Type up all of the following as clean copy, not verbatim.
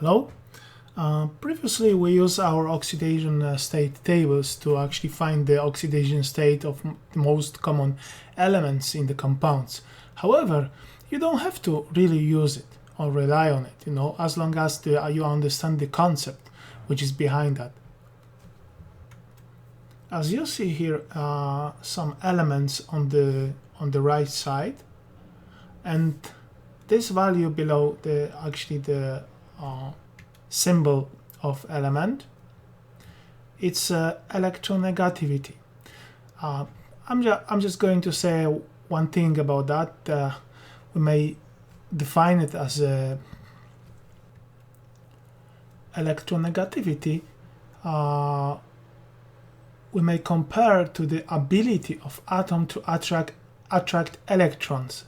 Hello. Previously we used our oxidation state tables to actually find the oxidation state of the most common elements in the compounds. However, you don't have to really use it or rely on it, as long as you understand the concept which is behind that. As you see here, some elements on the right side, and this value below the symbol of element, it's electronegativity. I'm just going to say one thing about that. We may define it as electronegativity. We may compare to the ability of atom to attract electrons,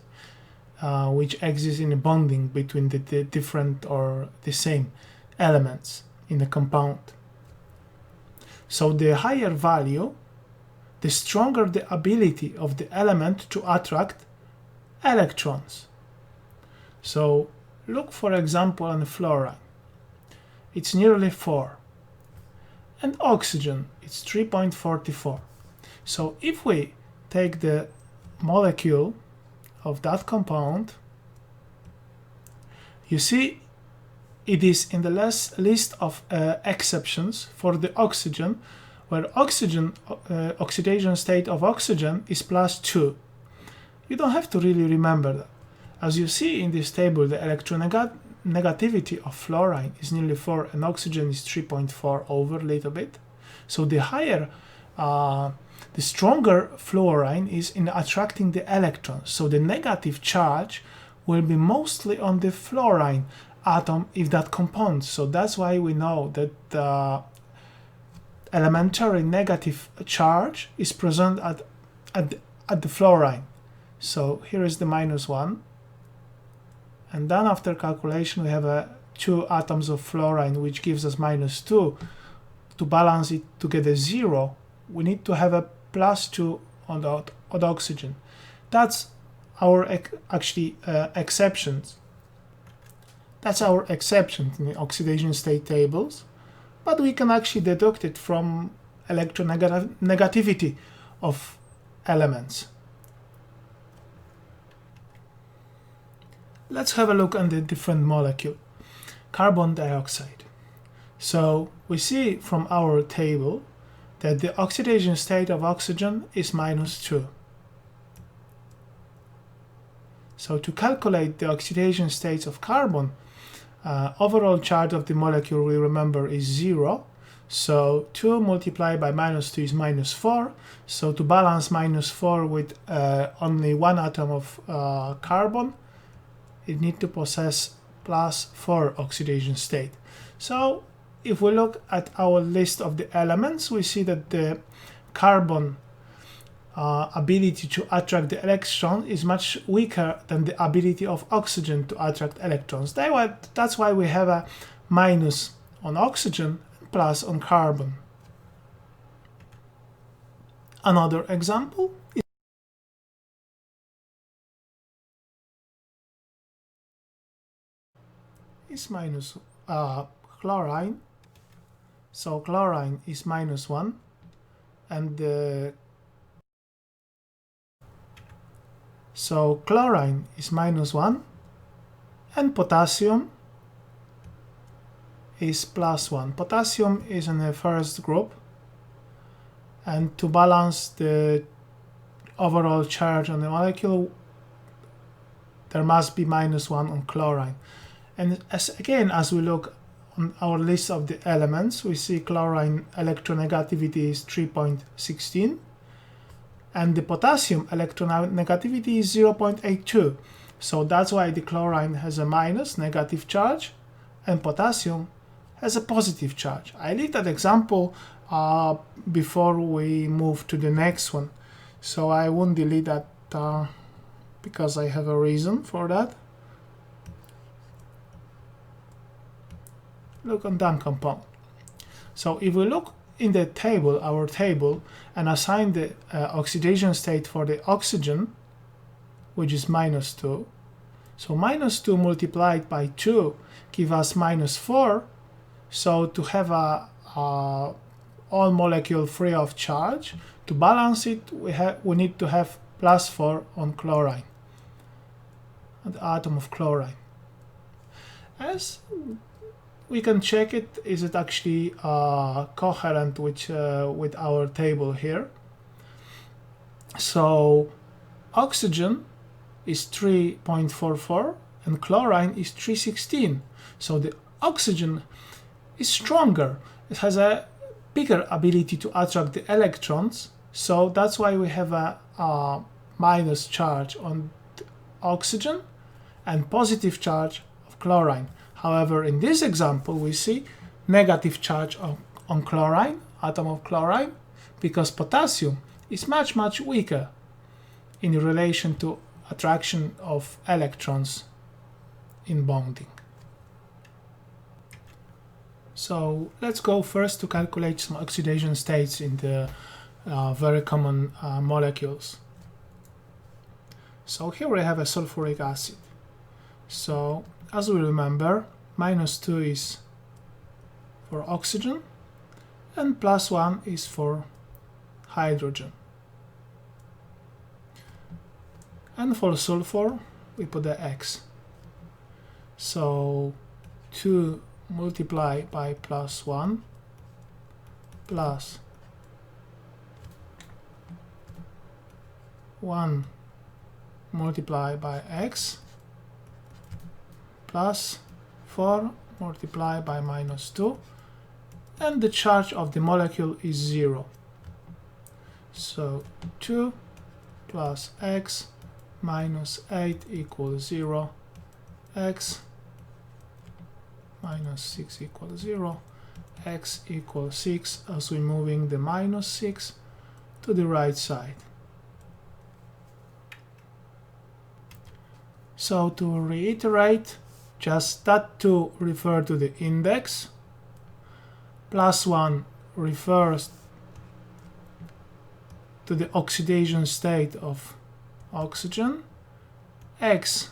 which exist in a bonding between the different or the same elements in the compound. So the higher value, the stronger the ability of the element to attract electrons. So look, for example, on fluorine. It's nearly 4. And oxygen, it's 3.44. So if we take the molecule of that compound, you see it is in the list of exceptions for the oxygen, where oxidation state of oxygen is +2. You don't have to really remember that. As you see in this table, the electronegativity of fluorine is nearly 4 and oxygen is 3.4 over a little bit. So the higher, the stronger fluorine is in attracting the electrons. So the negative charge will be mostly on the fluorine atom if that compound. So that's why we know that the elementary negative charge is present at the fluorine. So here is the -1. And then after calculation we have 2 atoms of fluorine, which gives us -2. To balance it to get a 0, we need to have a +2 on the oxygen. That's our exceptions. That's our exception in the oxidation state tables, but we can actually deduct it from electronegativity of elements. Let's have a look at the different molecule. Carbon dioxide. So we see from our table that the oxidation state of oxygen is -2. So to calculate the oxidation states of carbon, overall charge of the molecule, we remember, is 0. So 2 multiplied by -2 is -4. So to balance -4 with only 1 atom of carbon, it needs to possess +4 oxidation state. So if we look at our list of the elements, we see that the carbon ability to attract the electron is much weaker than the ability of oxygen to attract electrons. That's why we have a minus on oxygen and plus on carbon. Another example is minus chlorine. So chlorine is -1, and so chlorine is -1, and potassium is +1. Potassium is in the first group, and to balance the overall charge on the molecule, there must be -1 on chlorine. And as we look on our list of the elements, we see chlorine electronegativity is 3.16, and the potassium electronegativity is 0.82. So that's why the chlorine has a negative charge and potassium has a positive charge. I leave that example before we move to the next one. So I won't delete that because I have a reason for that. Look on that compound. So if we look in the table, our table, and assign the oxidation state for the oxygen, which is -2, So minus 2 multiplied by 2 give us minus 4. So to have a all molecule free of charge, to balance it, we need to have plus 4 on chlorine, the atom of chlorine. As we can check it, is it actually coherent with our table here. So oxygen is 3.44 and chlorine is 316. So the oxygen is stronger. It has a bigger ability to attract the electrons. So that's why we have a minus charge on oxygen and positive charge of chlorine. However, in this example, we see negative charge on chlorine, atom of chlorine, because potassium is much, much weaker in relation to attraction of electrons in bonding. So let's go first to calculate some oxidation states in the very common molecules. So here we have a sulfuric acid. So as we remember, minus 2 is for oxygen and plus 1 is for hydrogen. And for sulfur, we put the X. So 2 multiplied by plus 1 plus 1 multiplied by X plus 4 multiplied by minus 2, and the charge of the molecule is 0. So 2 plus X minus 8 equals 0, X minus 6 equals 0, X equals 6 as we're moving the minus 6 to the right side. So to reiterate, just that 2 refers to the index, plus 1 refers to the oxidation state of oxygen, X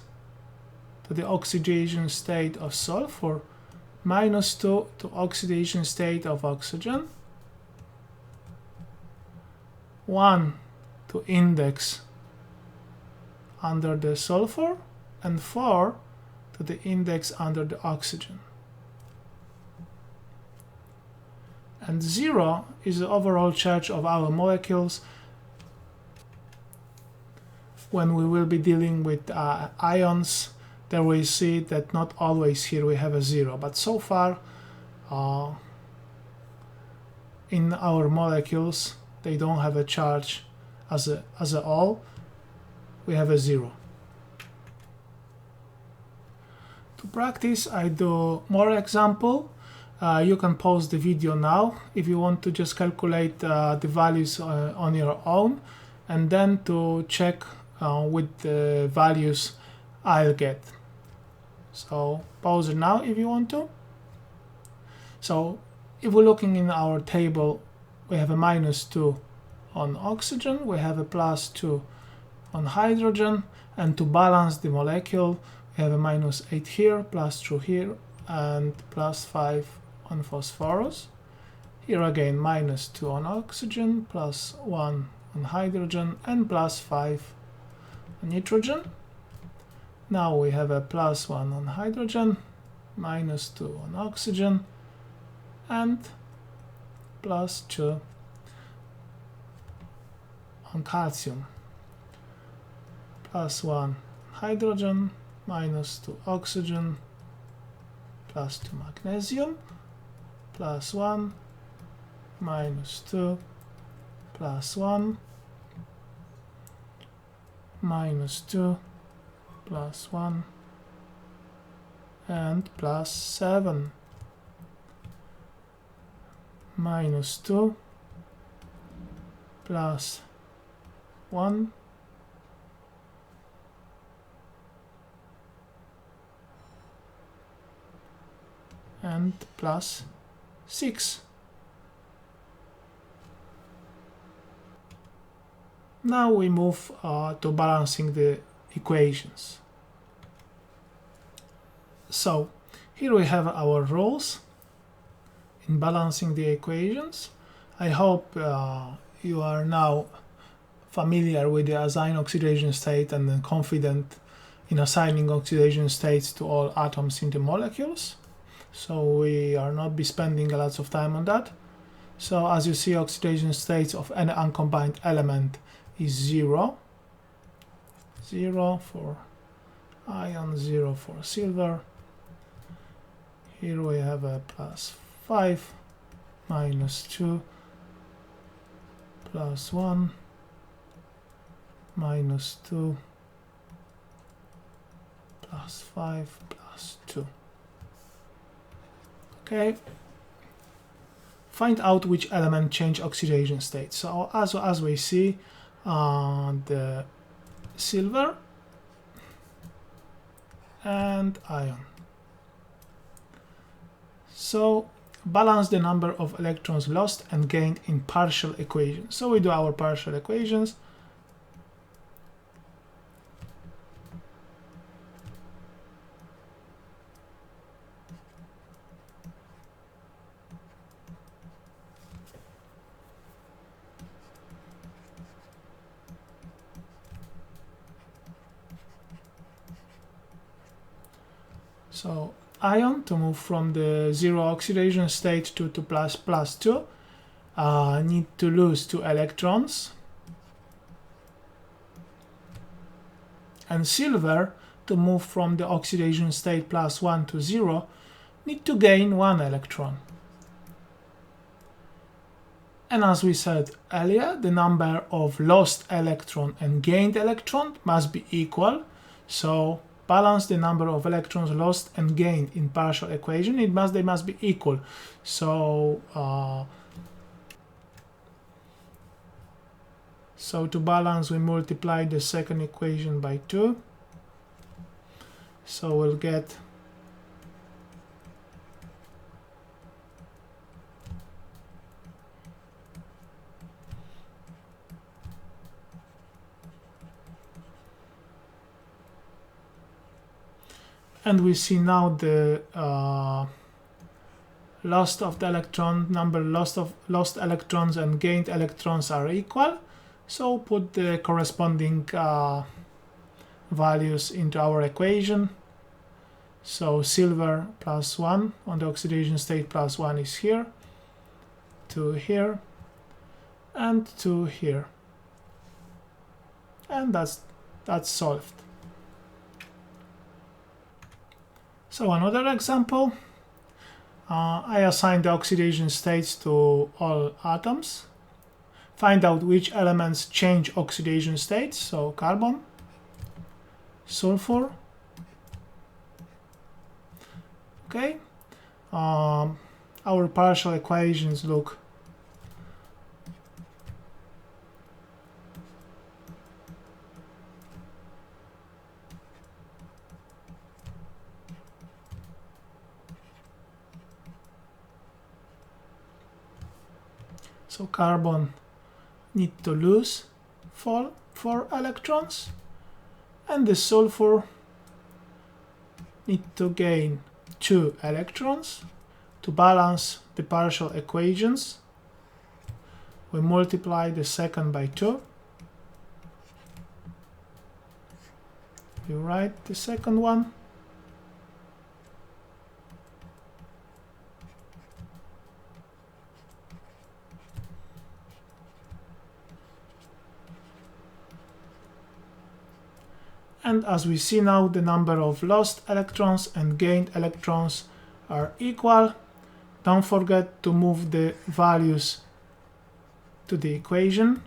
to the oxidation state of sulfur, minus 2 to oxidation state of oxygen, 1 to index under the sulfur, and 4 to the index under the oxygen. And 0 is the overall charge of our molecules when we will be dealing with ions. There we see that not always here we have a 0, but so far in our molecules they don't have a charge as a all. We have a 0. To practice, I do more example. You can pause the video now if you want to just calculate the values on your own, and then to check with the values I'll get. So pause it now if you want to. So if we're looking in our table, we have a minus 2 on oxygen, we have a plus 2 on hydrogen, and to balance the molecule we have a minus 8 here, plus 2 here, and plus 5 on phosphorus. Here again minus 2 on oxygen, plus 1 on hydrogen, and plus 5 on nitrogen. Now we have a plus 1 on hydrogen, minus 2 on oxygen, and plus 2 on calcium. Plus 1 hydrogen, minus 2 oxygen, plus 2 magnesium, plus 1, minus 2, plus 1, minus 2, plus 1, and plus 7, minus 2, plus 1, and plus 6. Now we move to balancing the equations. So here we have our rules in balancing the equations. I hope you are now familiar with the assign oxidation state and then confident in assigning oxidation states to all atoms in the molecules. So we are not be spending a lot of time on that. So as you see, oxidation states of any uncombined element is 0. 0 for iron, 0 for silver. Here we have a +5, -2, +1, -2, +5, +2. Okay. Find out which element change oxidation state. So as we see, the silver and iron. So balance the number of electrons lost and gained in partial equations. So we do our partial equations. So ion, to move from the 0 oxidation state to +2, need to lose 2 electrons. And silver, to move from the oxidation state +1 to 0, need to gain 1 electron. And as we said earlier, the number of lost electron and gained electron must be equal. So balance the number of electrons lost and gained in partial equation. They must be equal. So to balance, we multiply the second equation by 2. So we'll get and we see now the loss of the electron number, lost electrons and gained electrons are equal. So put the corresponding values into our equation. So silver +1 on the oxidation state, +1 is here, 2 here, and 2 here, and that's solved. So another example, I assign the oxidation states to all atoms. Find out which elements change oxidation states. So carbon, sulfur. Okay. Our partial equations look so carbon need to lose 4 electrons, and the sulfur need to gain 2 electrons. To balance the partial equations, we multiply the second by 2. We write the second one. And as we see now, the number of lost electrons and gained electrons are equal. Don't forget to move the values to the equation.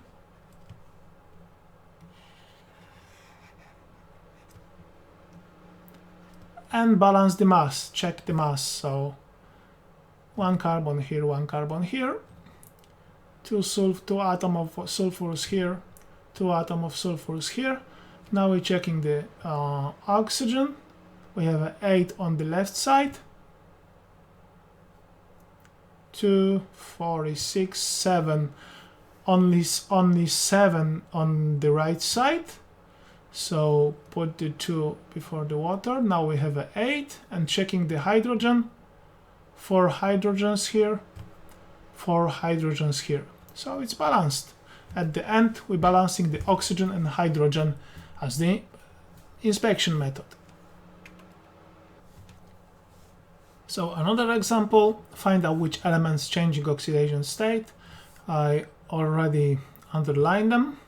And balance the mass, check the mass. So 1 carbon here, 1 carbon here, 2 atoms of sulfurs here, 2 atoms of sulfurs here. Now we're checking the oxygen. We have 8 on the left side, 2, 4, 6, 7. Only 7 on the right side. So put the 2 before the water. Now we have a 8, and checking the hydrogen, 4 hydrogens here, 4 hydrogens here. So it's balanced. At the end, we're balancing the oxygen and hydrogen as the inspection method. So another example, find out which elements changing oxidation state. I already underlined them.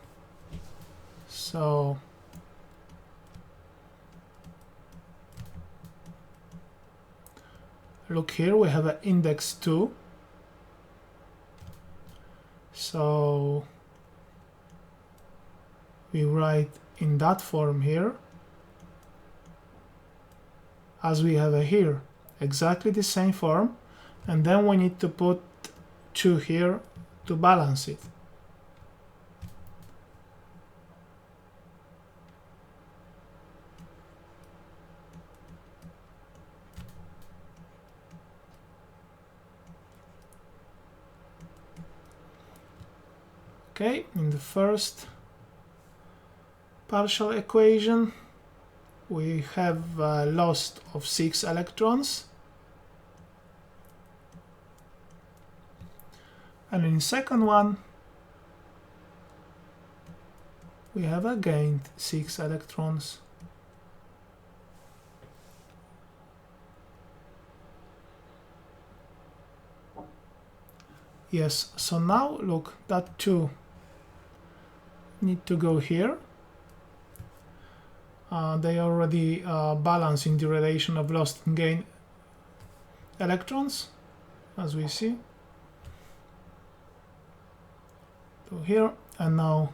So look here, we have an index 2. So we write in that form here, as we have here, exactly the same form, and then we need to put 2 here to balance it. Okay, in the first partial equation we have a loss of 6 electrons, and in the second one we have a gained 6 electrons. Yes, so now look, that 2 need to go here. They already balance in the relation of lost and gained electrons, as we see. So here, and now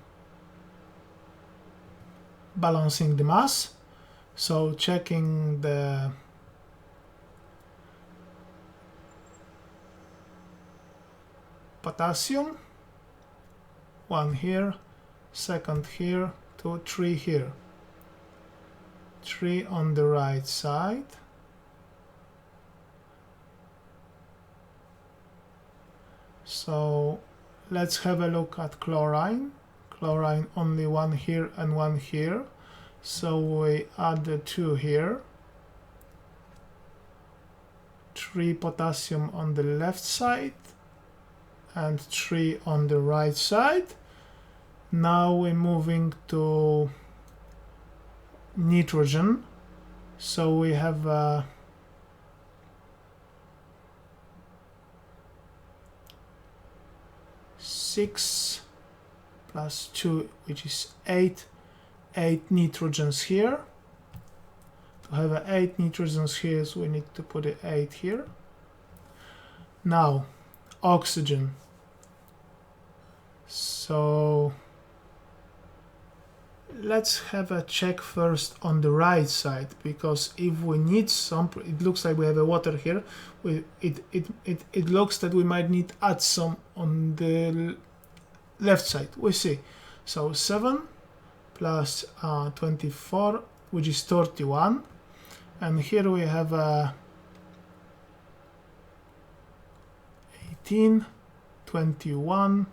balancing the mass. So checking the potassium, 1 here, second here, 2, 3 here, 3 on the right side, so let's have a look at chlorine. Chlorine only 1 here and 1 here, so we add the 2 here, 3 potassium on the left side and 3 on the right side. Now we're moving to nitrogen, so we have 6 plus 2, which is 8 nitrogens here. To have 8 nitrogens here, so we need to put 8 here. Now oxygen, so let's have a check first on the right side, because if we need some, it looks like we have a water here, it looks that we might need add some on the left side. We see, so 7 plus 24, which is 31, and here we have 18, 21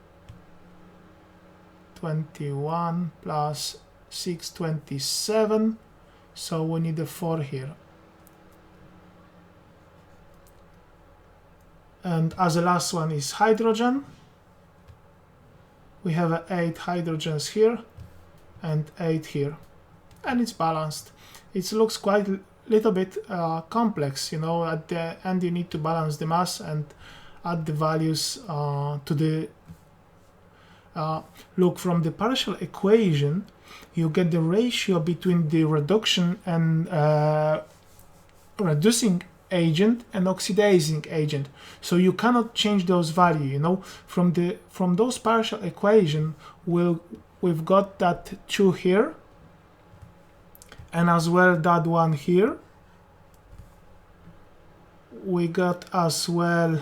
plus 6, 27, so we need a 4 here. And as the last one is hydrogen, we have 8 hydrogens here and 8 here, and it's balanced. It looks quite a little bit complex, you know. At the end you need to balance the mass and add the values to the look, from the partial equation you get the ratio between the reduction and reducing agent and oxidizing agent, so you cannot change those values, you know. From those partial equation we've got that 2 here, and as well that 1 here. We got as well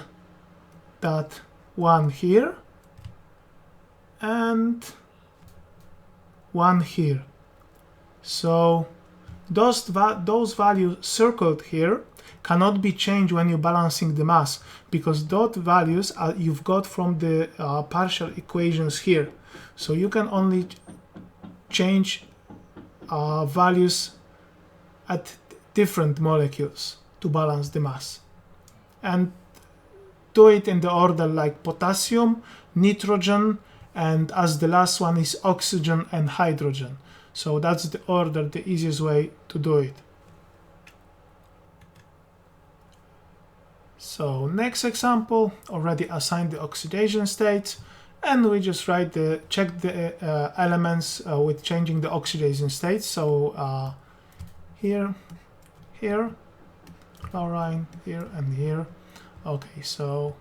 that 1 here and 1 here. So those values circled here cannot be changed when you're balancing the mass, because those values you've got from the partial equations here. So you can only change values at different molecules to balance the mass. And do it in the order like potassium, nitrogen, and as the last one is oxygen and hydrogen. So that's the order, the easiest way to do it. So next example, already assigned the oxidation states, and we just check the elements with changing the oxidation states. So here, chlorine, here and here. Okay, so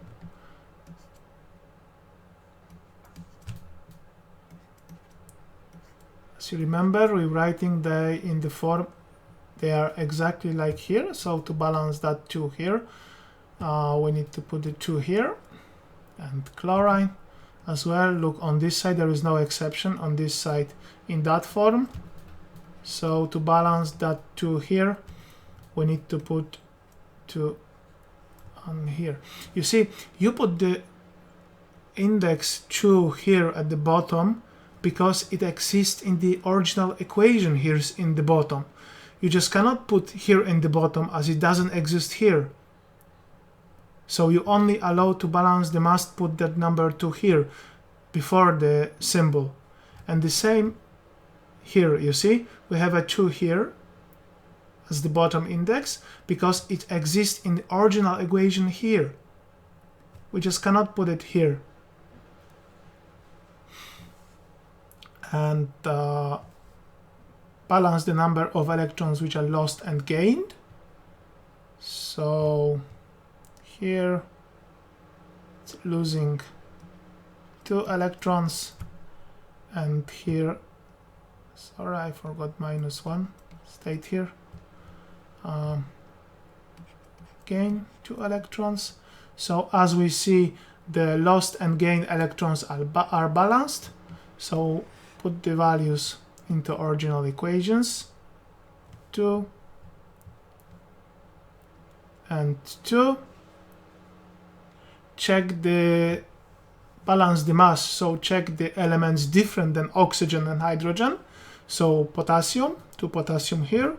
as you remember, we're writing in the form they are exactly like here. So to balance that 2 here, we need to put the 2 here, and chlorine as well. Look, on this side there is no exception, on this side in that form. So to balance that 2 here, we need to put 2 on here. You see, you put the index 2 here at the bottom because it exists in the original equation here in the bottom. You just cannot put here in the bottom as it doesn't exist here. So you only allow to balance the mass, put that number 2 here before the symbol. And the same here, you see, we have a 2 here as the bottom index because it exists in the original equation here. We just cannot put it here. And balance the number of electrons which are lost and gained. So here it's losing 2 electrons, and here, sorry, I forgot -1 state here, gain 2 electrons. So as we see, the lost and gained electrons are balanced. So put the values into original equations, 2 and 2. Check the balance the mass, so check the elements different than oxygen and hydrogen. So potassium, 2 potassium here,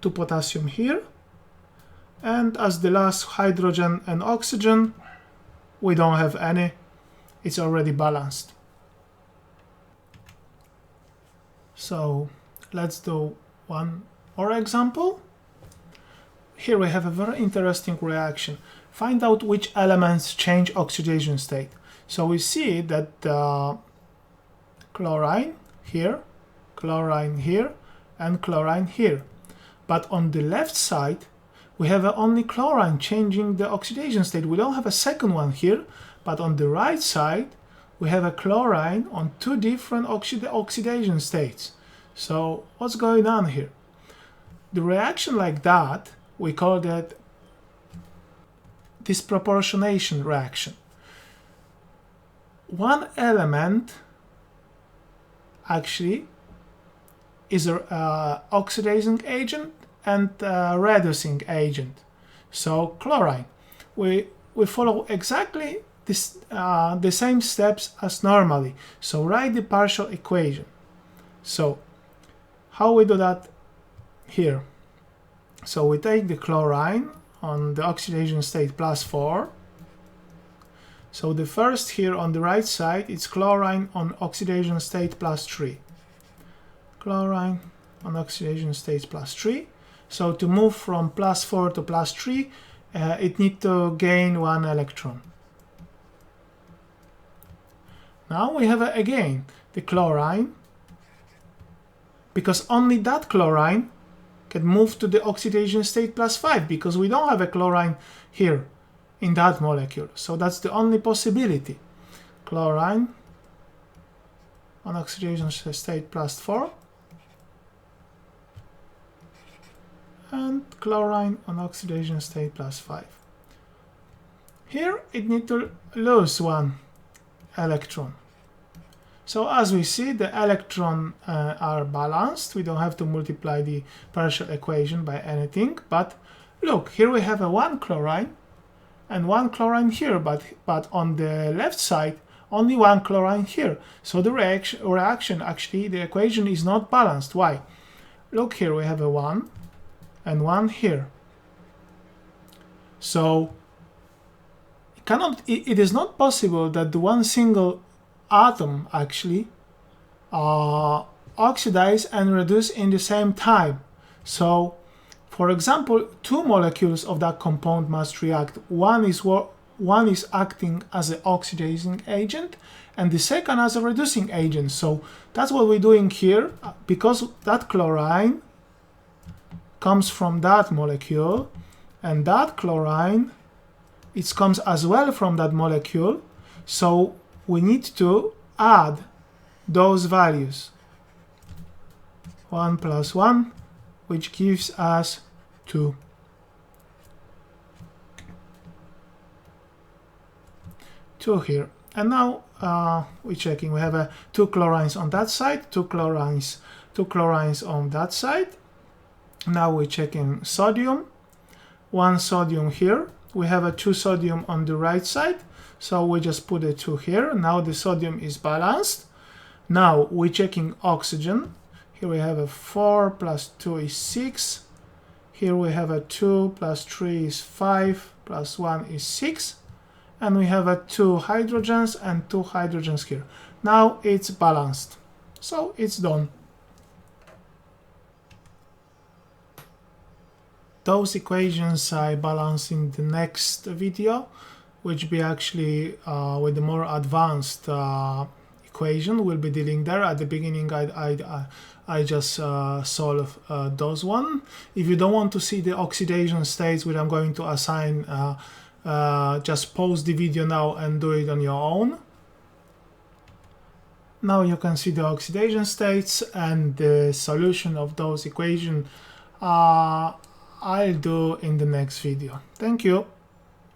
2 potassium here, and as the last hydrogen and oxygen, we don't have any, it's already balanced. So let's do one more example. Here we have a very interesting reaction. Find out which elements change oxidation state. So we see that chlorine here, and chlorine here. But on the left side, we have only chlorine changing the oxidation state. We don't have a second one here, but on the right side, we have a chlorine on 2 different oxidation states. So what's going on here? The reaction like that, we call that disproportionation reaction. One element actually is an oxidizing agent and a reducing agent. So chlorine, we follow exactly this, the same steps as normally. So write the partial equation. So how we do that here? So we take the chlorine on the oxidation state +4. So the first here on the right side, it's chlorine on oxidation state +3. Chlorine on oxidation state +3. So to move from +4 to +3, it needs to gain 1 electron. Now we have again the chlorine, because only that chlorine can move to the oxidation state +5, because we don't have a chlorine here in that molecule. So that's the only possibility. Chlorine on oxidation state +4 and chlorine on oxidation state +5. Here it needs to lose 1 electron. So as we see, the electrons are balanced. We don't have to multiply the partial equation by anything. But look, here we have a 1 chlorine and 1 chlorine here, but on the left side, only 1 chlorine here. So the reaction actually, the equation is not balanced. Why? look here, we have a 1 and 1 here. So it is not possible that the one single atom actually oxidize and reduce in the same time. So for example, 2 molecules of that compound must react. One is acting as an oxidizing agent and the second as a reducing agent. So that's what we're doing here, because that chlorine comes from that molecule and that chlorine, it comes as well from that molecule. So we need to add those values. 1 plus 1, which gives us 2. Here. And now we're checking. We have 2 chlorines on that side, 2 chlorines on that side. Now we're checking sodium. 1 sodium here. We have 2 sodium on the right side, so we just put a 2 here. Now the sodium is balanced. Now we're checking oxygen. Here we have 4 plus 2 is 6. Here we have 2 plus 3 is 5 plus 1 is 6. And we have 2 hydrogens and 2 hydrogens here. Now it's balanced. So it's done. Those equations I balance in the next video, which be actually with the more advanced equation. We'll be dealing there. At the beginning I just solve those one. If you don't want to see the oxidation states, which I'm going to assign, just pause the video now and do it on your own. Now you can see the oxidation states and the solution of those equations I'll do in the next video. Thank you.